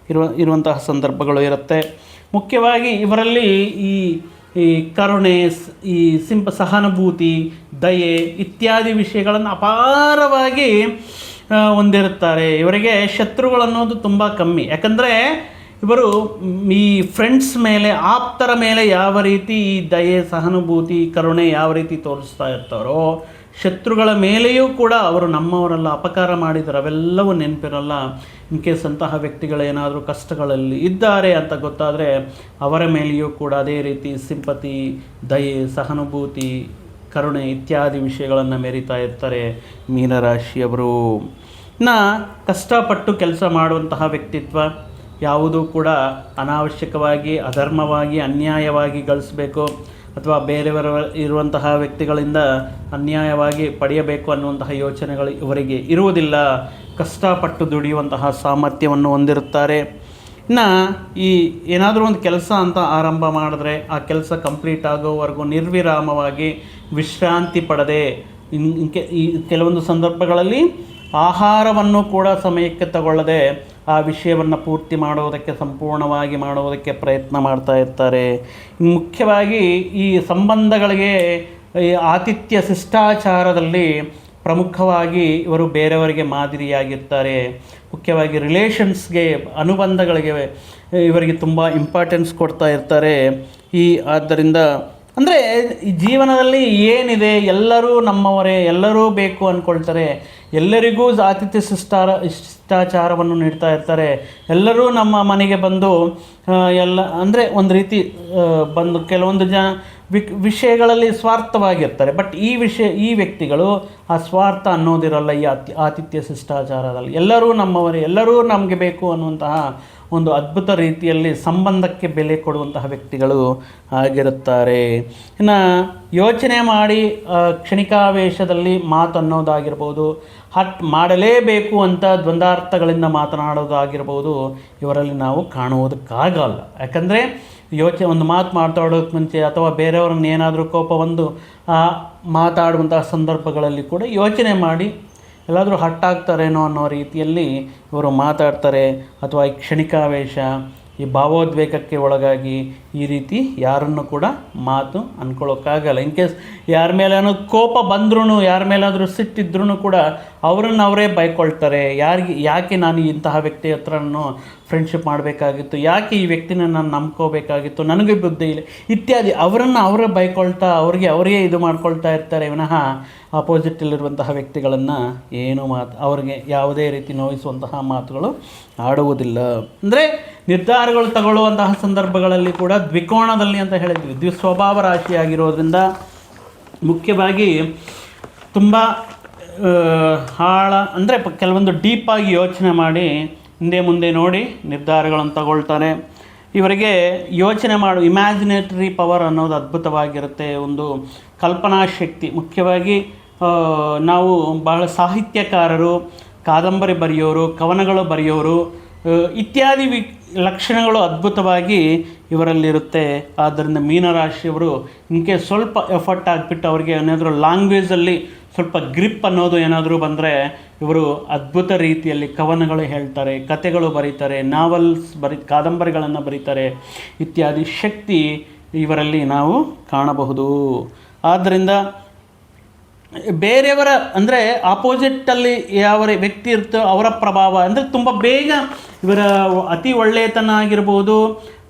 ಇರುವಂತಹ ಸಂದರ್ಭಗಳು ಇರುತ್ತೆ. ಮುಖ್ಯವಾಗಿ ಇವರಲ್ಲಿ ಈ ಕರುಣೆ, ಈ ಸಹಾನುಭೂತಿ, ದಯೆ ಇತ್ಯಾದಿ ವಿಷಯಗಳನ್ನು ಅಪಾರವಾಗಿ ಹೊಂದಿರುತ್ತಾರೆ. ಇವರಿಗೆ ಶತ್ರುಗಳನ್ನೋದು ತುಂಬ ಕಮ್ಮಿ. ಯಾಕಂದರೆ ಇವರು ಈ ಫ್ರೆಂಡ್ಸ್ ಮೇಲೆ, ಆಪ್ತರ ಮೇಲೆ ಯಾವ ರೀತಿ ಈ ದಯೆ, ಸಹಾನುಭೂತಿ, ಕರುಣೆ ಯಾವ ರೀತಿ ತೋರಿಸ್ತಾ ಇರ್ತಾರೋ, ಶತ್ರುಗಳ ಮೇಲೆಯೂ ಕೂಡ ಅವರು ನಮ್ಮವರೆಲ್ಲ ಅಪಕಾರ ಮಾಡಿದರೆ ಅವೆಲ್ಲವೂ ನೆನಪಿರಲ್ಲ. ಇನ್ ಕೇಸ್ ಅಂತಹ ವ್ಯಕ್ತಿಗಳೇನಾದರೂ ಕಷ್ಟಗಳಲ್ಲಿ ಇದ್ದಾರೆ ಅಂತ ಗೊತ್ತಾದರೆ ಅವರ ಮೇಲೆಯೂ ಕೂಡ ಅದೇ ರೀತಿ ಸಿಂಪತಿ, ದಯೆ, ಸಹಾನುಭೂತಿ, ಕರುಣೆ ಇತ್ಯಾದಿ ವಿಷಯಗಳನ್ನು ಮೆರಿತಾ ಇರ್ತಾರೆ ಮೀನರಾಶಿಯವರು. ಇನ್ನು ಕಷ್ಟಪಟ್ಟು ಕೆಲಸ ಮಾಡುವಂತಹ ವ್ಯಕ್ತಿತ್ವ, ಯಾವುದೂ ಕೂಡ ಅನಾವಶ್ಯಕವಾಗಿ, ಅಧರ್ಮವಾಗಿ, ಅನ್ಯಾಯವಾಗಿ ಗಳಿಸಬೇಕು ಅಥವಾ ಬೇರೆಯವರ ಇರುವಂತಹ ವ್ಯಕ್ತಿಗಳಿಂದ ಅನ್ಯಾಯವಾಗಿ ಪಡೆಯಬೇಕು ಅನ್ನುವಂತಹ ಯೋಚನೆಗಳು ಇವರಿಗೆ ಇರುವುದಿಲ್ಲ. ಕಷ್ಟಪಟ್ಟು ದುಡಿಯುವಂತಹ ಸಾಮರ್ಥ್ಯವನ್ನು ಹೊಂದಿರುತ್ತಾರೆ. ಇನ್ನು ಈ ಏನಾದರೂ ಒಂದು ಕೆಲಸ ಅಂತ ಆರಂಭ ಮಾಡಿದ್ರೆ ಆ ಕೆಲಸ ಕಂಪ್ಲೀಟ್ ಆಗೋವರೆಗೂ ನಿರ್ವಿರಾಮವಾಗಿ ವಿಶ್ರಾಂತಿ ಪಡದೆ, ಈ ಕೆಲವೊಂದು ಸಂದರ್ಭಗಳಲ್ಲಿ ಆಹಾರವನ್ನು ಕೂಡ ಸಮಯಕ್ಕೆ ತಗೊಳ್ಳದೆ ಆ ವಿಷಯವನ್ನು ಪೂರ್ತಿ ಮಾಡುವುದಕ್ಕೆ, ಸಂಪೂರ್ಣವಾಗಿ ಮಾಡುವುದಕ್ಕೆ ಪ್ರಯತ್ನ ಮಾಡ್ತಾ ಇರ್ತಾರೆ. ಮುಖ್ಯವಾಗಿ ಈ ಸಂಬಂಧಗಳಿಗೆ, ಈ ಆತಿಥ್ಯ ಶಿಷ್ಟಾಚಾರದಲ್ಲಿ ಪ್ರಮುಖವಾಗಿ ಇವರು ಬೇರೆಯವರಿಗೆ ಮಾದರಿಯಾಗಿರ್ತಾರೆ. ಮುಖ್ಯವಾಗಿ ರಿಲೇಷನ್ಸ್ಗೆ, ಅನುಬಂಧಗಳಿಗೆ ಇವರಿಗೆ ತುಂಬ ಇಂಪಾರ್ಟೆನ್ಸ್ ಕೊಡ್ತಾ ಇರ್ತಾರೆ. ಆದ್ದರಿಂದ ಅಂದರೆ ಈ ಜೀವನದಲ್ಲಿ ಏನಿದೆ, ಎಲ್ಲರೂ ನಮ್ಮವರೇ, ಎಲ್ಲರೂ ಬೇಕು ಅಂದ್ಕೊಳ್ತಾರೆ. ಎಲ್ಲರಿಗೂ ಆತಿಥ್ಯ ಶಿಷ್ಟಾಚಾರವನ್ನು ನೀಡ್ತಾ ಇರ್ತಾರೆ. ಎಲ್ಲರೂ ನಮ್ಮ ಮನೆಗೆ ಬಂದು ಅಂದರೆ ಒಂದು ರೀತಿ ಬಂದು ಕೆಲವೊಂದು ವಿಷಯಗಳಲ್ಲಿ ಸ್ವಾರ್ಥವಾಗಿರ್ತಾರೆ. ಬಟ್ ಈ ವ್ಯಕ್ತಿಗಳು ಆ ಸ್ವಾರ್ಥ ಅನ್ನೋದಿರಲ್ಲ. ಈ ಆತಿಥ್ಯ ಶಿಷ್ಟಾಚಾರದಲ್ಲಿ ಎಲ್ಲರೂ ನಮ್ಮವರೇ, ಎಲ್ಲರೂ ನಮಗೆ ಬೇಕು ಅನ್ನುವಂತಹ ಒಂದು ಅದ್ಭುತ ರೀತಿಯಲ್ಲಿ ಸಂಬಂಧಕ್ಕೆ ಬೆಲೆ ಕೊಡುವಂತಹ ವ್ಯಕ್ತಿಗಳು ಆಗಿರುತ್ತಾರೆ. ಇನ್ನು ಯೋಚನೆ ಮಾಡಿ ಕ್ಷಣಿಕಾವೇಶದಲ್ಲಿ ಮಾತು ಅನ್ನೋದಾಗಿರ್ಬೋದು, ಮಾಡಲೇಬೇಕು ಅಂತ ದ್ವಂದ್ವಾರ್ಥಗಳಿಂದ ಮಾತನಾಡೋದಾಗಿರ್ಬೋದು, ಇವರಲ್ಲಿ ನಾವು ಕಾಣುವುದಕ್ಕಾಗಲ್ಲ. ಯಾಕಂದರೆ ಒಂದು ಮಾತು ಮಾತಾಡೋಕ್ಕೆ ಮುಂಚೆ ಅಥವಾ ಬೇರೆಯವ್ರನ್ನ ಏನಾದರೂ ಕೋಪವೊಂದು ಮಾತಾಡುವಂತಹ ಸಂದರ್ಭಗಳಲ್ಲಿ ಕೂಡ ಯೋಚನೆ ಮಾಡಿ ಎಲ್ಲಾದರೂ ಹಟ್ಟಾಗ್ತಾರೇನೋ ಅನ್ನೋ ರೀತಿಯಲ್ಲಿ ಇವರು ಮಾತಾಡ್ತಾರೆ. ಅಥವಾ ಈ ಕ್ಷಣಿಕಾವೇಶ, ಈ ಭಾವೋದ್ವೇಗಕ್ಕೆ ಒಳಗಾಗಿ ಈ ರೀತಿ ಯಾರನ್ನು ಕೂಡ ಮಾತು ಅಂದ್ಕೊಳ್ಳೋಕ್ಕಾಗಲ್ಲ. ಇನ್ ಕೇಸ್ ಯಾರ ಮೇಲಾದ್ರೂ ಕೋಪ ಬಂದ್ರೂ, ಯಾರ ಮೇಲಾದರೂ ಸಿಟ್ಟಿದ್ರೂ ಕೂಡ ಅವರನ್ನು ಅವರೇ ಬೈಕೊಳ್ತಾರೆ. ಯಾಕೆ ನಾನು ಇಂತಹ ವ್ಯಕ್ತಿ ಹತ್ರನೂ ಫ್ರೆಂಡ್ಶಿಪ್ ಮಾಡಬೇಕಾಗಿತ್ತು, ಯಾಕೆ ಈ ವ್ಯಕ್ತಿನ ನಾನು ನಂಬ್ಕೋಬೇಕಾಗಿತ್ತು, ನನಗೆ ಬುದ್ಧಿ ಇಲ್ಲ ಇತ್ಯಾದಿ ಅವರನ್ನು ಅವರೇ ಬೈಕೊಳ್ತಾ ಅವರಿಗೆ ಇದು ಮಾಡ್ಕೊಳ್ತಾ ಇರ್ತಾರೆ ವಿನಃ ಆಪೋಸಿಟಲ್ಲಿರುವಂತಹ ವ್ಯಕ್ತಿಗಳನ್ನು ಅವ್ರಿಗೆ ಯಾವುದೇ ರೀತಿ ನೋಯಿಸುವಂತಹ ಮಾತುಗಳು ಆಡುವುದಿಲ್ಲ. ಅಂದರೆ ನಿರ್ಧಾರಗಳು ತಗೊಳ್ಳುವಂತಹ ಸಂದರ್ಭಗಳಲ್ಲಿ ಕೂಡ ದ್ವಿಕೋಣದಲ್ಲಿ ಅಂತ ಹೇಳಿದ್ವಿ, ದ್ವಿಸ್ವಭಾವ ರಾಶಿಯಾಗಿರೋದ್ರಿಂದ ಮುಖ್ಯವಾಗಿ ತುಂಬ ಅಂದರೆ ಕೆಲವೊಂದು ಡೀಪಾಗಿ ಯೋಚನೆ ಮಾಡಿ ಹಿಂದೆ ಮುಂದೆ ನೋಡಿ ನಿರ್ಧಾರಗಳನ್ನು ತಗೊಳ್ತಾರೆ. ಇವರಿಗೆ ಯೋಚನೆ ಇಮ್ಯಾಜಿನೇಟರಿ ಪವರ್ ಅನ್ನೋದು ಅದ್ಭುತವಾಗಿರುತ್ತೆ. ಒಂದು ಕಲ್ಪನಾ ಶಕ್ತಿ, ಮುಖ್ಯವಾಗಿ ನಾವು ಬಹಳ ಸಾಹಿತ್ಯಕಾರರು, ಕಾದಂಬರಿ ಬರೆಯೋರು, ಕವನಗಳು ಬರೆಯೋರು ಇತ್ಯಾದಿ ಲಕ್ಷಣಗಳು ಅದ್ಭುತವಾಗಿ ಇವರಲ್ಲಿರುತ್ತೆ. ಆದ್ದರಿಂದ ಮೀನರಾಶಿಯವರು ಇನ್ಕೆ ಸ್ವಲ್ಪ ಎಫರ್ಟ್ ಆಗಿಬಿಟ್ಟು ಅವರಿಗೆ ಏನಾದರೂ ಲ್ಯಾಂಗ್ವೇಜಲ್ಲಿ ಸ್ವಲ್ಪ ಗ್ರಿಪ್ ಅನ್ನೋದು ಏನಾದರೂ ಬಂದರೆ ಇವರು ಅದ್ಭುತ ರೀತಿಯಲ್ಲಿ ಕವನಗಳು ಹೇಳ್ತಾರೆ, ಕತೆಗಳು ಬರೀತಾರೆ, ಕಾದಂಬರಿಗಳನ್ನು ಬರೀತಾರೆ ಇತ್ಯಾದಿ ಶಕ್ತಿ ಇವರಲ್ಲಿ ನಾವು ಕಾಣಬಹುದು. ಆದ್ದರಿಂದ ಬೇರೆಯವರ ಅಂದರೆ ಆಪೋಸಿಟ್ಟಲ್ಲಿ ಯಾವ ವ್ಯಕ್ತಿ ಇರ್ತೋ ಅವರ ಪ್ರಭಾವ ಅಂದರೆ ತುಂಬ ಬೇಗ ಇವರ ಅತಿ ಒಳ್ಳೆಯತನ ಆಗಿರ್ಬೋದು,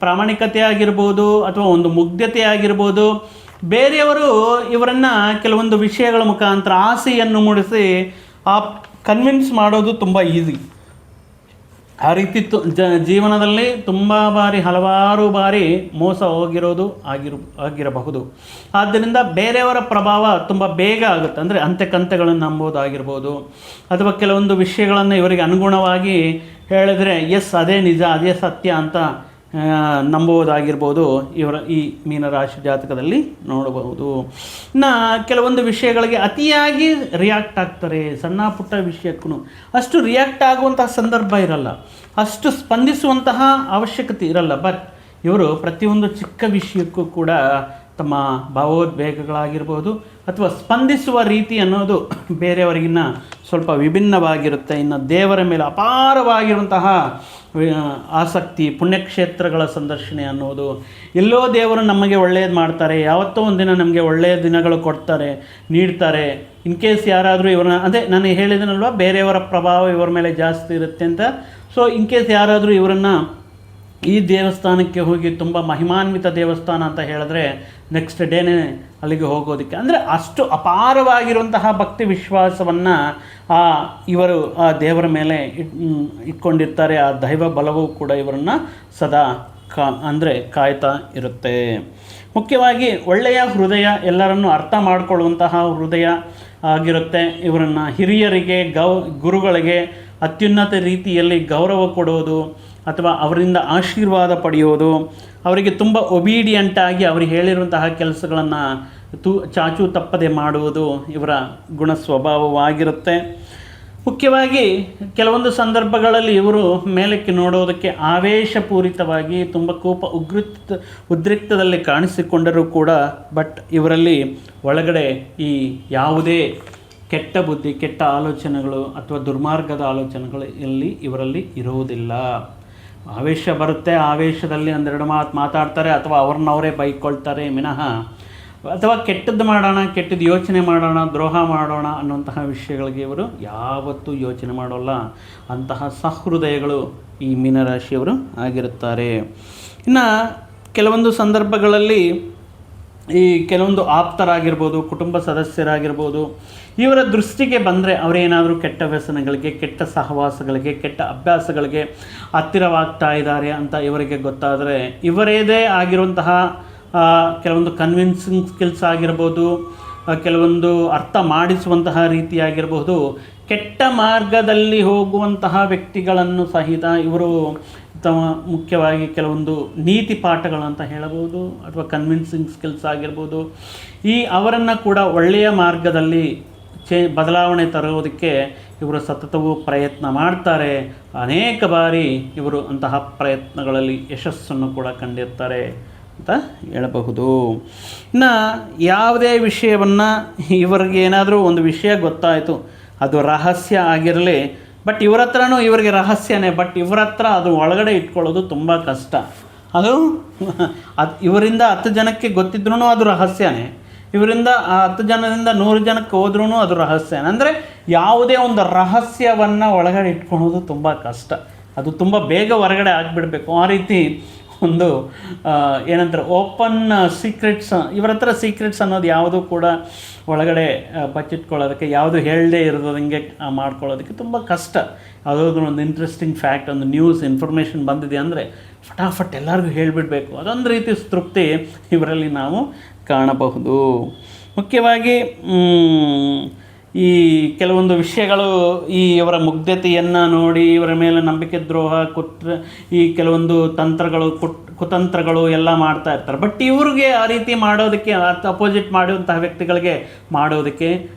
ಪ್ರಾಮಾಣಿಕತೆ ಆಗಿರ್ಬೋದು, ಅಥವಾ ಒಂದು ಮುಗ್ಧತೆ ಆಗಿರ್ಬೋದು, ಬೇರೆಯವರು ಇವರನ್ನು ಕೆಲವೊಂದು ವಿಷಯಗಳ ಮುಖಾಂತರ ಆಸೆಯನ್ನು ಮೂಡಿಸಿ ಕನ್ವಿನ್ಸ್ ಮಾಡೋದು ತುಂಬ ಈಸಿ. ಆ ರೀತಿ ಜೀವನದಲ್ಲಿ ತುಂಬ ಹಲವಾರು ಬಾರಿ ಮೋಸ ಹೋಗಿರೋದು ಆಗಿರಬಹುದು. ಆದ್ದರಿಂದ ಬೇರೆಯವರ ಪ್ರಭಾವ ತುಂಬ ಬೇಗ ಆಗುತ್ತೆ. ಅಂದರೆ ಅಂತೆಕಂತೆಗಳನ್ನು ನಂಬೋದಾಗಿರ್ಬೋದು, ಅಥವಾ ಕೆಲವೊಂದು ವಿಷಯಗಳನ್ನು ಇವರಿಗೆ ಅನುಗುಣವಾಗಿ ಹೇಳಿದರೆ ಎಸ್ ಅದೇ ನಿಜ, ಅದೇ ಸತ್ಯ ಅಂತ ನಂಬುವುದಾಗಿರ್ಬೋದು ಇವರ ಈ ಮೀನರಾಶಿ ಜಾತಕದಲ್ಲಿ ನೋಡಬಹುದು. ಇನ್ನು ಕೆಲವೊಂದು ವಿಷಯಗಳಿಗೆ ಅತಿಯಾಗಿ ರಿಯಾಕ್ಟ್ ಆಗ್ತಾರೆ. ಸಣ್ಣ ಪುಟ್ಟ ವಿಷಯಕ್ಕೂ ಅಷ್ಟು ರಿಯಾಕ್ಟ್ ಆಗುವಂತಹ ಸಂದರ್ಭ ಇರಲ್ಲ, ಅಷ್ಟು ಸ್ಪಂದಿಸುವಂತಹ ಅವಶ್ಯಕತೆ ಇರಲ್ಲ. ಬಟ್ ಇವರು ಪ್ರತಿಯೊಂದು ಚಿಕ್ಕ ವಿಷಯಕ್ಕೂ ಕೂಡ ತಮ್ಮ ಭಾವೋದ್ವೇಗಗಳಾಗಿರ್ಬೋದು ಅಥವಾ ಸ್ಪಂದಿಸುವ ರೀತಿ ಅನ್ನೋದು ಬೇರೆಯವರಿಗಿನ್ನ ಸ್ವಲ್ಪ ವಿಭಿನ್ನವಾಗಿರುತ್ತೆ. ಇನ್ನು ದೇವರ ಮೇಲೆ ಅಪಾರವಾಗಿರುವಂತಹ ಆಸಕ್ತಿ, ಪುಣ್ಯಕ್ಷೇತ್ರಗಳ ಸಂದರ್ಶನೆ ಅನ್ನೋದು, ಎಲ್ಲೋ ದೇವರು ನಮಗೆ ಒಳ್ಳೆಯದು ಮಾಡ್ತಾರೆ, ಯಾವತ್ತೋ ಒಂದಿನ ನಮಗೆ ಒಳ್ಳೆಯ ದಿನಗಳು ಕೊಡ್ತಾರೆ, ನೀಡ್ತಾರೆ. ಇನ್ ಕೇಸ್ ಯಾರಾದರೂ ಇವರನ್ನ ನಾನು ಹೇಳಿದನಲ್ವ ಬೇರೆಯವರ ಪ್ರಭಾವ ಇವರ ಮೇಲೆ ಜಾಸ್ತಿ ಇರುತ್ತೆ ಅಂತ. ಸೊ ಇನ್ ಕೇಸ್ ಯಾರಾದರೂ ಇವರನ್ನು ಈ ದೇವಸ್ಥಾನಕ್ಕೆ ಹೋಗಿ ತುಂಬ ಮಹಿಮಾನ್ವಿತ ದೇವಸ್ಥಾನ ಅಂತ ಹೇಳಿದ್ರೆ ನೆಕ್ಸ್ಟ್ ಡೇನೇ ಅಲ್ಲಿಗೆ ಹೋಗೋದಕ್ಕೆ, ಅಂದರೆ ಅಷ್ಟು ಅಪಾರವಾಗಿರುವಂತಹ ಭಕ್ತಿ ವಿಶ್ವಾಸವನ್ನು ಇವರು ಆ ದೇವರ ಮೇಲೆ ಇಟ್ಕೊಂಡಿರ್ತಾರೆ. ಆ ದೈವ ಬಲವೂ ಕೂಡ ಇವರನ್ನು ಸದಾ ಕಾಯ್ತಾ ಇರುತ್ತೆ. ಮುಖ್ಯವಾಗಿ ಒಳ್ಳೆಯ ಹೃದಯ, ಎಲ್ಲರನ್ನು ಅರ್ಥ ಮಾಡಿಕೊಳ್ಳುವಂತಹ ಹೃದಯ ಆಗಿರುತ್ತೆ. ಇವರನ್ನು ಹಿರಿಯರಿಗೆ ಗುರುಗಳಿಗೆ ಅತ್ಯುನ್ನತ ರೀತಿಯಲ್ಲಿ ಗೌರವ ಕೊಡೋದು ಅಥವಾ ಅವರಿಂದ ಆಶೀರ್ವಾದ ಪಡೆಯೋದು, ಅವರಿಗೆ ತುಂಬ ಒಬೀಡಿಯಂಟಾಗಿ ಅವ್ರಿಗೆ ಹೇಳಿರುವಂತಹ ಕೆಲಸಗಳನ್ನು ಚಾಚು ತಪ್ಪದೆ ಮಾಡುವುದು ಇವರ ಗುಣ ಸ್ವಭಾವವಾಗಿರುತ್ತೆ. ಮುಖ್ಯವಾಗಿ ಕೆಲವೊಂದು ಸಂದರ್ಭಗಳಲ್ಲಿ ಇವರು ಮೇಲಕ್ಕೆ ನೋಡೋದಕ್ಕೆ ಆವೇಶಪೂರಿತವಾಗಿ ತುಂಬ ಉದ್ರಿಕ್ತದಲ್ಲಿ ಕಾಣಿಸಿಕೊಂಡರೂ ಕೂಡ ಬಟ್ ಇವರಲ್ಲಿ ಒಳಗಡೆ ಈ ಯಾವುದೇ ಕೆಟ್ಟ ಬುದ್ಧಿ, ಕೆಟ್ಟ ಆಲೋಚನೆಗಳು ಅಥವಾ ದುರ್ಮಾರ್ಗದ ಆಲೋಚನೆಗಳು ಇವರಲ್ಲಿ ಇರುವುದಿಲ್ಲ. ಆವೇಶ ಬರುತ್ತೆ, ಆವೇಶದಲ್ಲಿ ಒಂದೆರಡು ಮಾತಾಡ್ತಾರೆ ಅಥವಾ ಅವ್ರನ್ನವರೇ ಬೈಕೊಳ್ತಾರೆ ವಿನಃ ಅಥವಾ ಕೆಟ್ಟದ್ದು ಮಾಡೋಣ, ಕೆಟ್ಟದ್ದು ಯೋಚನೆ ಮಾಡೋಣ, ದ್ರೋಹ ಮಾಡೋಣ ಅನ್ನುವಂತಹ ವಿಷಯಗಳಿಗೆ ಇವರು ಯಾವತ್ತೂ ಯೋಚನೆ ಮಾಡೋಲ್ಲ. ಅಂತಹ ಸಹೃದಯಗಳು ಈ ಮೀನರಾಶಿಯವರು ಆಗಿರುತ್ತಾರೆ. ಇನ್ನು ಕೆಲವೊಂದು ಸಂದರ್ಭಗಳಲ್ಲಿ ಈ ಕೆಲವೊಂದು ಆಪ್ತರಾಗಿರ್ಬೋದು, ಕುಟುಂಬ ಸದಸ್ಯರಾಗಿರ್ಬೋದು, ಇವರ ದೃಷ್ಟಿಗೆ ಬಂದರೆ ಅವರೇನಾದರೂ ಕೆಟ್ಟ ವ್ಯಸನಗಳಿಗೆ, ಕೆಟ್ಟ ಸಹವಾಸಗಳಿಗೆ, ಕೆಟ್ಟ ಅಭ್ಯಾಸಗಳಿಗೆ ಹತ್ತಿರವಾಗ್ತಾ ಇದ್ದಾರೆ ಅಂತ ಇವರಿಗೆ ಗೊತ್ತಾದರೆ ಇವರೇದೇ ಆಗಿರುವಂತಹ ಕೆಲವೊಂದು ಕನ್ವಿನ್ಸಿಂಗ್ ಸ್ಕಿಲ್ಸ್ ಆಗಿರ್ಬೋದು, ಕೆಲವೊಂದು ಅರ್ಥ ಮಾಡಿಸುವಂತಹ ರೀತಿಯಾಗಿರ್ಬೋದು, ಕೆಟ್ಟ ಮಾರ್ಗದಲ್ಲಿ ಹೋಗುವಂತಹ ವ್ಯಕ್ತಿಗಳನ್ನು ಸಹಿತ ಇವರು ಮುಖ್ಯವಾಗಿ ಕೆಲವೊಂದು ನೀತಿ ಪಾಠಗಳಂತ ಹೇಳಬಹುದು ಅಥವಾ ಕನ್ವಿನ್ಸಿಂಗ್ ಸ್ಕಿಲ್ಸ್ ಆಗಿರ್ಬೋದು, ಅವರನ್ನು ಕೂಡ ಒಳ್ಳೆಯ ಮಾರ್ಗದಲ್ಲಿ ಬದಲಾವಣೆ ತರೋದಕ್ಕೆ ಇವರು ಸತತವೂ ಪ್ರಯತ್ನ ಮಾಡ್ತಾರೆ. ಅನೇಕ ಬಾರಿ ಇವರು ಅಂತಹ ಪ್ರಯತ್ನಗಳಲ್ಲಿ ಯಶಸ್ಸನ್ನು ಕೂಡ ಕಂಡಿರ್ತಾರೆ ಅಂತ ಹೇಳಬಹುದು. ಇನ್ನು ಯಾವುದೇ ವಿಷಯವನ್ನು ಇವರಿಗೆ ಏನಾದರೂ ಒಂದು ವಿಷಯ ಗೊತ್ತಾಯಿತು, ಅದು ರಹಸ್ಯ ಆಗಿರಲಿ, ಬಟ್ ಇವ್ರ ಹತ್ರನೂ ಇವರಿಗೆ ರಹಸ್ಯನೇ, ಬಟ್ ಇವ್ರ ಹತ್ರ ಅದು ಒಳಗಡೆ ಇಟ್ಕೊಳ್ಳೋದು ತುಂಬ ಕಷ್ಟ. ಅದು ಇವರಿಂದ 10 ಜನಕ್ಕೆ ಗೊತ್ತಿದ್ರೂ ಅದು ರಹಸ್ಯನೇ, ಇವರಿಂದ 10 ಜನದಿಂದ 100 ಜನಕ್ಕೆ ಹೋದ್ರೂ ಅದು ರಹಸ್ಯನೇ. ಅಂದರೆ ಯಾವುದೇ ಒಂದು ರಹಸ್ಯವನ್ನು ಒಳಗಡೆ ಇಟ್ಕೊಳ್ಳೋದು ತುಂಬ ಕಷ್ಟ, ಅದು ತುಂಬ ಬೇಗ ಹೊರಗಡೆ ಆಗಿಬಿಡಬೇಕು. ಆ ರೀತಿ ಒಂದು ಏನಂತಾರೆ ಓಪನ್ ಸೀಕ್ರೆಟ್ಸ್, ಇವರ ಹತ್ರ ಸೀಕ್ರೆಟ್ಸ್ ಅನ್ನೋದು ಯಾವುದೂ ಕೂಡ ಒಳಗಡೆ ಬಚ್ಚಿಟ್ಕೊಳ್ಳೋದಕ್ಕೆ, ಯಾವುದು ಹೇಳದೇ ಇರೋದಂಗೆ ಮಾಡ್ಕೊಳ್ಳೋದಕ್ಕೆ ತುಂಬ ಕಷ್ಟ. ಯಾವುದಾದ್ರೂ ಒಂದು ಇಂಟ್ರೆಸ್ಟಿಂಗ್ ಫ್ಯಾಕ್ಟ್, ಒಂದು ನ್ಯೂಸ್ ಇನ್ಫಾರ್ಮೇಷನ್ ಬಂದಿದೆ ಅಂದರೆ ಫಟಾಫಟ್ ಎಲ್ಲರಿಗೂ ಹೇಳಿಬಿಡಬೇಕು, ಅದೊಂದು ರೀತಿ ತೃಪ್ತಿ ಇವರಲ್ಲಿ ನಾವು ಕಾಣಬಹುದು. ಮುಖ್ಯವಾಗಿ ಈ ಕೆಲವೊಂದು ವಿಷಯಗಳು ಇವರ ಮುಗ್ಧತೆಯನ್ನು ನೋಡಿ ಇವರ ಮೇಲೆ ನಂಬಿಕೆ ದ್ರೋಹ ಈ ಕೆಲವೊಂದು ತಂತ್ರಗಳು ಕುತಂತ್ರಗಳು ಎಲ್ಲ ಮಾಡ್ತಾ ಇರ್ತಾರೆ. ಬಟ್ ಇವ್ರಿಗೆ ಆ ರೀತಿ ಮಾಡೋದಕ್ಕೆ, ಅಪೋಸಿಟ್ ಮಾಡುವಂತಹ ವ್ಯಕ್ತಿಗಳಿಗೆ ಮಾಡೋದಕ್ಕೆ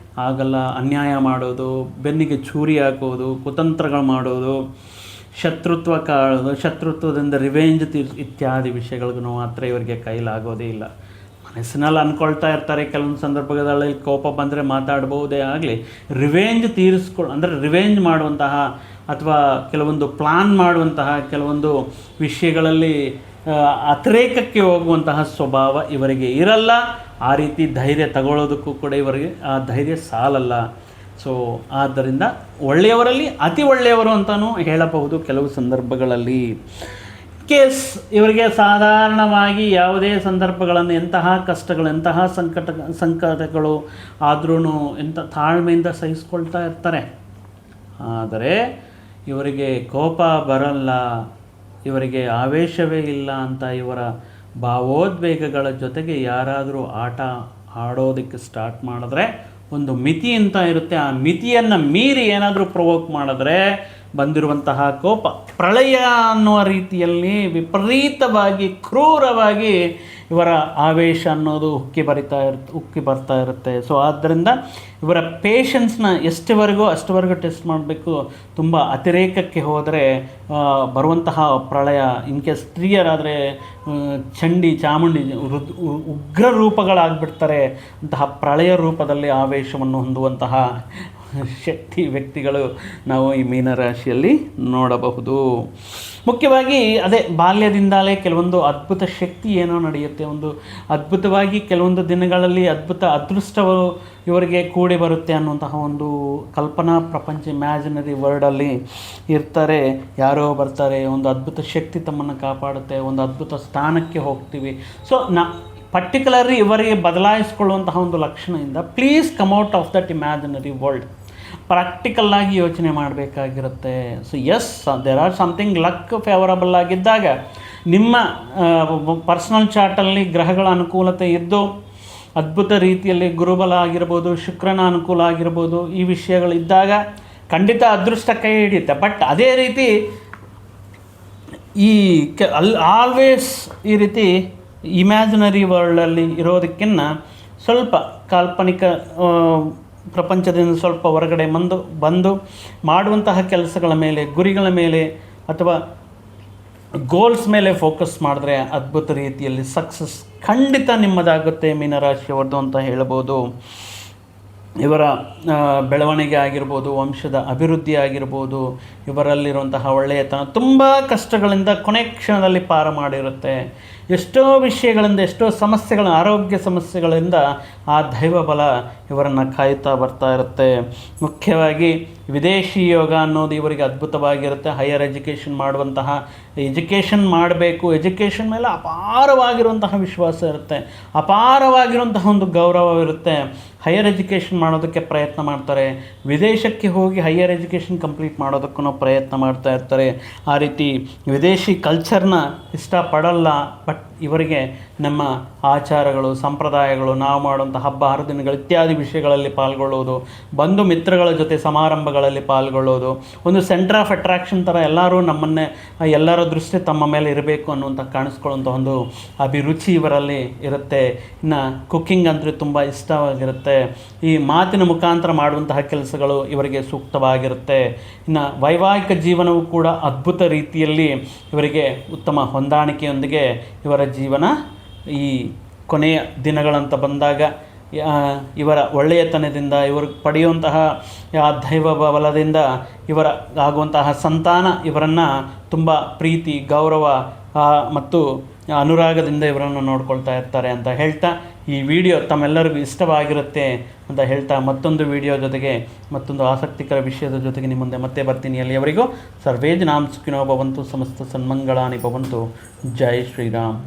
ಆಗಲ್ಲ. ಅನ್ಯಾಯ ಮಾಡೋದು, ಬೆನ್ನಿಗೆ ಚೂರಿ ಹಾಕೋದು, ಕುತಂತ್ರಗಳು ಮಾಡೋದು, ಶತ್ರುತ್ವ ಕಾಳೋದು, ಶತ್ರುತ್ವದಿಂದ ರಿವೆಂಜ್ ಇತ್ಯಾದಿ ವಿಷಯಗಳಿಗೂ ಮಾತ್ರ ಇವರಿಗೆ ಕೈಲಾಗೋದೇ ಇಲ್ಲ. ಮನಸ್ಸಿನಲ್ಲಿ ಅಂದ್ಕೊಳ್ತಾ ಇರ್ತಾರೆ, ಕೆಲವೊಂದು ಸಂದರ್ಭಗಳಲ್ಲಿ ಕೋಪ ಬಂದರೆ ಮಾತಾಡ್ಬೋದೇ ಆಗಲಿ, ರಿವೆಂಜ್ ಮಾಡುವಂತಹ ಅಥವಾ ಕೆಲವೊಂದು ಪ್ಲಾನ್ ಮಾಡುವಂತಹ ಕೆಲವೊಂದು ವಿಷಯಗಳಲ್ಲಿ ಅತಿರೇಕಕ್ಕೆ ಹೋಗುವಂತಹ ಸ್ವಭಾವ ಇವರಿಗೆ ಇರಲ್ಲ. ಆ ರೀತಿ ಧೈರ್ಯ ತಗೊಳ್ಳೋದಕ್ಕೂ ಕೂಡ ಇವರಿಗೆ ಆ ಧೈರ್ಯ ಸಾಲಲ್ಲ. ಸೊ ಆದ್ದರಿಂದ ಒಳ್ಳೆಯವರಲ್ಲಿ ಅತಿ ಒಳ್ಳೆಯವರು ಅಂತಲೂ ಹೇಳಬಹುದು ಕೆಲವು ಸಂದರ್ಭಗಳಲ್ಲಿ. ಕೇಸ್ ಇವರಿಗೆ ಸಾಧಾರಣವಾಗಿ ಯಾವುದೇ ಸಂದರ್ಭಗಳನ್ನು, ಎಂತಹ ಕಷ್ಟಗಳು, ಎಂತಹ ಸಂಕಟಗಳು ಆದ್ರೂ ಎಂಥ ತಾಳ್ಮೆಯಿಂದ ಸಹಿಸ್ಕೊಳ್ತಾ ಇರ್ತಾರೆ. ಆದರೆ ಇವರಿಗೆ ಕೋಪ ಬರಲ್ಲ, ಇವರಿಗೆ ಆವೇಶವೇ ಇಲ್ಲ ಅಂತ ಇವರ ಭಾವೋದ್ವೇಗಗಳ ಜೊತೆಗೆ ಯಾರಾದರೂ ಆಟ ಆಡೋದಕ್ಕೆ ಸ್ಟಾರ್ಟ್ ಮಾಡಿದ್ರೆ ಒಂದು ಮಿತಿ ಅಂತ ಇರುತ್ತೆ. ಆ ಮಿತಿಯನ್ನು ಮೀರಿ ಏನಾದರೂ ಪ್ರವೋಕ್ ಮಾಡಿದ್ರೆ ಬಂದಿರುವಂತಹ ಕೋಪ ಪ್ರಳಯ ಅನ್ನುವ ರೀತಿಯಲ್ಲಿ ವಿಪರೀತವಾಗಿ ಕ್ರೂರವಾಗಿ ಇವರ ಆವೇಶ ಅನ್ನೋದು ಉಕ್ಕಿ ಬರ್ತಾ ಇರುತ್ತೆ. ಸೊ ಆದ್ದರಿಂದ ಇವರ ಪೇಷನ್ಸ್ನ ಅಷ್ಟವರೆಗೂ ಟೆಸ್ಟ್ ಮಾಡಬೇಕು. ತುಂಬ ಅತಿರೇಕಕ್ಕೆ ಹೋದರೆ ಬರುವಂತಹ ಪ್ರಳಯ, ಇನ್ ಕೇಸ್ ಸ್ತ್ರೀಯರಾದರೆ ಚಂಡಿ ಚಾಮುಂಡಿ ಉಗ್ರ ರೂಪಗಳಾಗ್ಬಿಡ್ತಾರೆ. ಅಂತಹ ಪ್ರಳಯ ರೂಪದಲ್ಲಿ ಆವೇಶವನ್ನು ಹೊಂದುವಂತಹ ಶಕ್ತಿ ವ್ಯಕ್ತಿಗಳು ನಾವು ಈ ಮೀನರಾಶಿಯಲ್ಲಿ ನೋಡಬಹುದು. ಮುಖ್ಯವಾಗಿ ಅದೇ ಬಾಲ್ಯದಿಂದಲೇ ಕೆಲವೊಂದು ಅದ್ಭುತ ಶಕ್ತಿ ಏನೋ ನಡೆಯುತ್ತೆ, ಒಂದು ಅದ್ಭುತವಾಗಿ ಕೆಲವೊಂದು ದಿನಗಳಲ್ಲಿ ಅದೃಷ್ಟವು ಇವರಿಗೆ ಕೂಡಿ ಬರುತ್ತೆ ಅನ್ನುವಂತಹ ಒಂದು ಕಲ್ಪನಾ ಪ್ರಪಂಚ, ಇಮ್ಯಾಜಿನರಿ ವರ್ಲ್ಡಲ್ಲಿ ಇರ್ತಾರೆ. ಯಾರೋ ಬರ್ತಾರೆ, ಒಂದು ಅದ್ಭುತ ಶಕ್ತಿ ತಮ್ಮನ್ನು ಕಾಪಾಡುತ್ತೆ, ಒಂದು ಅದ್ಭುತ ಸ್ಥಾನಕ್ಕೆ ಹೋಗ್ತೀವಿ. ಸೊ ಪರ್ಟಿಕ್ಯುಲರ್ಲಿ ಇವರಿಗೆ ಬದಲಾಯಿಸಿಕೊಳ್ಳುವಂತಹ ಒಂದು ಲಕ್ಷಣದಿಂದ please come out of that imaginary world. ಪ್ರಾಕ್ಟಿಕಲ್ಲಾಗಿ ಯೋಚನೆ ಮಾಡಬೇಕಾಗಿರುತ್ತೆ. So yes, there are something luck favourable ಆಗಿದ್ದಾಗ, ನಿಮ್ಮ ಪರ್ಸ್ನಲ್ ಚಾರ್ಟಲ್ಲಿ ಗ್ರಹಗಳ ಅನುಕೂಲತೆ ಇದ್ದು ಅದ್ಭುತ ರೀತಿಯಲ್ಲಿ ಗುರುಬಲ ಆಗಿರ್ಬೋದು, ಶುಕ್ರನ ಅನುಕೂಲ ಆಗಿರ್ಬೋದು, ಈ ವಿಷಯಗಳಿದ್ದಾಗ ಖಂಡಿತ ಅದೃಷ್ಟ ಕೈ ಹಿಡಿಯುತ್ತೆ. ಬಟ್ ಅದೇ ರೀತಿ ಆಲ್ವೇಸ್ ಈ ರೀತಿ ಇಮ್ಯಾಜಿನರಿ ವರ್ಲ್ಡಲ್ಲಿ ಇರೋದಕ್ಕಿಂತ ಸ್ವಲ್ಪ ಕಾಲ್ಪನಿಕ ಪ್ರಪಂಚದಿಂದ ಸ್ವಲ್ಪ ಹೊರಗಡೆ ಬಂದು ಮಾಡುವಂತಹ ಕೆಲಸಗಳ ಮೇಲೆ, ಗುರಿಗಳ ಮೇಲೆ ಅಥವಾ ಗೋಲ್ಸ್ ಮೇಲೆ ಫೋಕಸ್ ಮಾಡಿದ್ರೆ ಅದ್ಭುತ ರೀತಿಯಲ್ಲಿ ಸಕ್ಸಸ್ ಖಂಡಿತ ನಿಮ್ಮದಾಗುತ್ತೆ ಮೀನರಾಶಿಯವರದು ಅಂತ ಹೇಳ್ಬೋದು. ಇವರ ಬೆಳವಣಿಗೆ ಆಗಿರ್ಬೋದು, ವಂಶದ ಅಭಿವೃದ್ಧಿ ಆಗಿರ್ಬೋದು, ಇವರಲ್ಲಿರುವಂತಹ ಒಳ್ಳೆಯತನ ತುಂಬ ಕಷ್ಟಗಳಿಂದ ಕೊನೆ ಕ್ಷಣದಲ್ಲಿ ಪಾರು ಮಾಡಿರುತ್ತೆ. ಎಷ್ಟೋ ವಿಷಯಗಳಿಂದ, ಎಷ್ಟೋ ಸಮಸ್ಯೆಗಳ, ಆರೋಗ್ಯ ಸಮಸ್ಯೆಗಳಿಂದ ಆ ದೈವ ಬಲ ಇವರನ್ನು ಕಾಯುತ್ತಾ ಬರ್ತಾ ಇರುತ್ತೆ. ಮುಖ್ಯವಾಗಿ ವಿದೇಶಿ ಯೋಗ ಅನ್ನೋದು ಇವರಿಗೆ ಅದ್ಭುತವಾಗಿರುತ್ತೆ. ಹೈಯರ್ ಎಜುಕೇಷನ್ ಮಾಡುವಂತಹ, ಎಜುಕೇಷನ್ ಮಾಡಬೇಕು, ಎಜುಕೇಷನ್ ಮೇಲೆ ಅಪಾರವಾಗಿರುವಂತಹ ವಿಶ್ವಾಸ ಇರುತ್ತೆ, ಅಪಾರವಾಗಿರುವಂತಹ ಒಂದು ಗೌರವವಿರುತ್ತೆ. ಹೈಯರ್ ಎಜುಕೇಷನ್ ಮಾಡೋದಕ್ಕೆ ಪ್ರಯತ್ನ ಮಾಡ್ತಾರೆ, ವಿದೇಶಕ್ಕೆ ಹೋಗಿ ಹೈಯರ್ ಎಜುಕೇಷನ್ ಕಂಪ್ಲೀಟ್ ಮಾಡೋದಕ್ಕೂ ಪ್ರಯತ್ನ ಮಾಡ್ತಾ ಇರ್ತಾರೆ. ಆ ರೀತಿ ವಿದೇಶಿ ಕಲ್ಚರ್ನ ಇಷ್ಟಪಡಲ್ಲ. ಬಟ್ ಇವರಿಗೆ ನಮ್ಮ ಆಚಾರಗಳು, ಸಂಪ್ರದಾಯಗಳು, ನಾವು ಮಾಡುವಂಥ ಹಬ್ಬ ಹರಿದಿನಗಳು ಇತ್ಯಾದಿ ವಿಷಯಗಳಲ್ಲಿ ಪಾಲ್ಗೊಳ್ಳೋದು, ಬಂಧು ಮಿತ್ರಗಳ ಜೊತೆ ಸಮಾರಂಭಗಳಲ್ಲಿ ಪಾಲ್ಗೊಳ್ಳೋದು, ಒಂದು ಸೆಂಟರ್ ಆಫ್ ಅಟ್ರಾಕ್ಷನ್ ಥರ ಎಲ್ಲರ ದೃಷ್ಟಿ ತಮ್ಮ ಮೇಲೆ ಇರಬೇಕು ಅನ್ನುವಂಥ ಕಾಣಿಸ್ಕೊಳ್ಳುವಂಥ ಒಂದು ಅಭಿರುಚಿ ಇವರಲ್ಲಿ ಇರುತ್ತೆ. ಇನ್ನು ಕುಕ್ಕಿಂಗ್ ಅಂದರೆ ತುಂಬ ಇಷ್ಟವಾಗಿರುತ್ತೆ. ಈ ಮಾತಿನ ಮುಖಾಂತರ ಮಾಡುವಂತಹ ಕೆಲಸಗಳು ಇವರಿಗೆ ಸೂಕ್ತವಾಗಿರುತ್ತೆ. ಇನ್ನು ವೈವಾಹಿಕ ಜೀವನವು ಕೂಡ ಅದ್ಭುತ ರೀತಿಯಲ್ಲಿ ಇವರಿಗೆ ಉತ್ತಮ ಹೊಂದಾಣಿಕೆಯೊಂದಿಗೆ ಇವರ ಜೀವನ ಈ ಕೊನೆಯ ದಿನಗಳಂತ ಬಂದಾಗ ಇವರ ಒಳ್ಳೆಯತನದಿಂದ ಇವರು ಪಡೆಯುವಂತಹ ದೈವ ಬಲದಿಂದ ಇವರ ಆಗುವಂತಹ ಸಂತಾನ ಇವರನ್ನು ತುಂಬ ಪ್ರೀತಿ ಗೌರವ ಮತ್ತು ಅನುರಾಗದಿಂದ ಇವರನ್ನು ನೋಡ್ಕೊಳ್ತಾ ಇರ್ತಾರೆ ಅಂತ ಹೇಳ್ತಾ ಈ ವಿಡಿಯೋ ತಮ್ಮೆಲ್ಲರಿಗೂ ಇಷ್ಟವಾಗಿರುತ್ತೆ ಅಂತ ಹೇಳ್ತಾ ಮತ್ತೊಂದು ವಿಡಿಯೋ ಜೊತೆಗೆ ಮತ್ತೊಂದು ಆಸಕ್ತಿಕರ ವಿಷಯದ ಜೊತೆಗೆ ನಿಮ್ಮ ಮುಂದೆ ಮತ್ತೆ ಬರ್ತೀನಿ. ಅಲ್ಲಿಯವರೆಗೂ ಸರ್ವೇ ಜನಾಃ ಸುಖಿನೋ ಭವಂತು, ಸಮಸ್ತ ಸನ್ಮಂಗಳಾನಿ ಭವಂತು. ಜೈ ಶ್ರೀರಾಮ್.